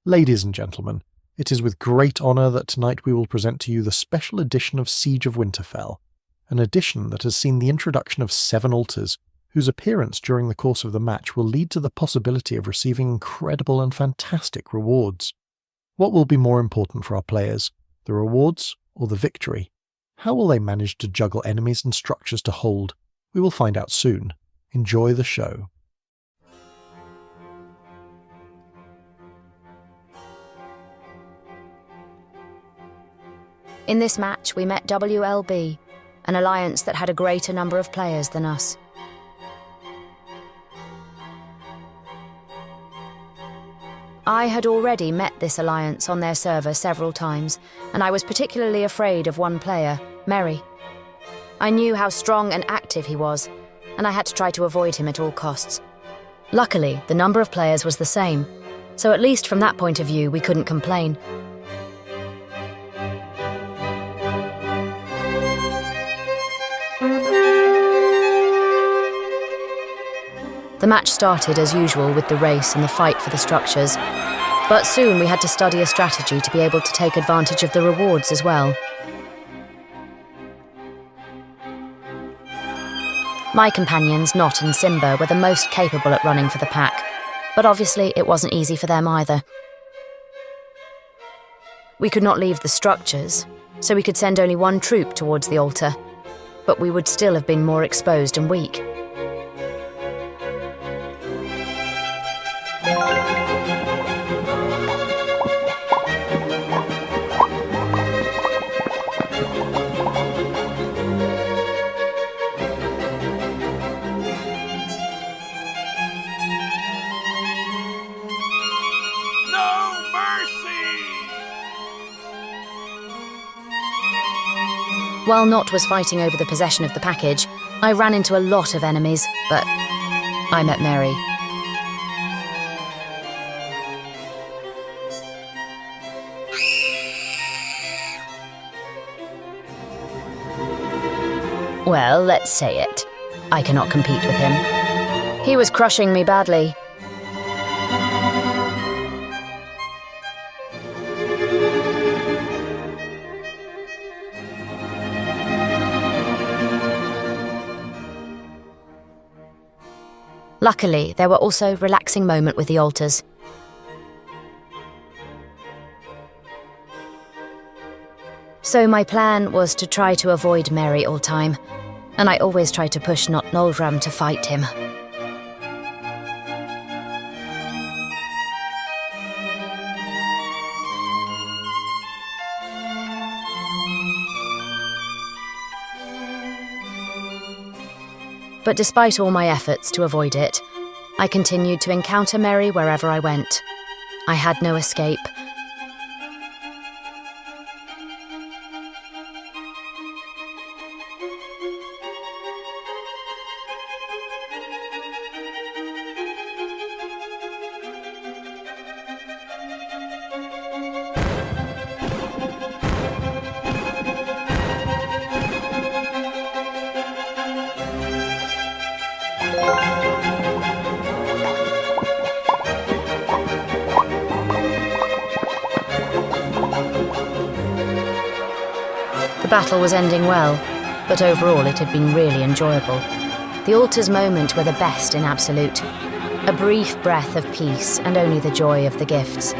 Ladies and gentlemen, it is with great honour that tonight we will present to you the special edition of Siege of Winterfell, an edition that has seen the introduction of 7 altars, whose appearance during the course of the match will lead to the possibility of receiving incredible and fantastic rewards. What will be more important for our players, the rewards or the victory? How will they manage to juggle enemies and structures to hold? We will find out soon. Enjoy the show. In this match, we met WLB, an alliance that had a greater number of players than us. I had already met this alliance on their server several times, and I was particularly afraid of one player, Merry. I knew how strong and active he was, and I had to try to avoid him at all costs. Luckily, the number of players was the same, so at least from that point of view, we couldn't complain. The match started as usual with the race and the fight for the structures, but soon we had to study a strategy to be able to take advantage of the rewards as well. My companions, Not and Simba, were the most capable at running for the pack, but obviously it wasn't easy for them either. We could not leave the structures, so we could send only one troop towards the altar, but we would still have been more exposed and weak. While Not was fighting over the possession of the package, I ran into a lot of enemies, but I met Merry. Well, let's say it. I cannot compete with him. He was crushing me badly. Luckily, there were also relaxing moments with the altars. So my plan was to try to avoid Merry all time, and I always tried to push Not Noldram to fight him. But despite all my efforts to avoid it, I continued to encounter Merry wherever I went. I had no escape. The battle was ending well, but overall it had been really enjoyable. The altar's moment were the best in Absolute. A brief breath of peace and only the joy of the gifts.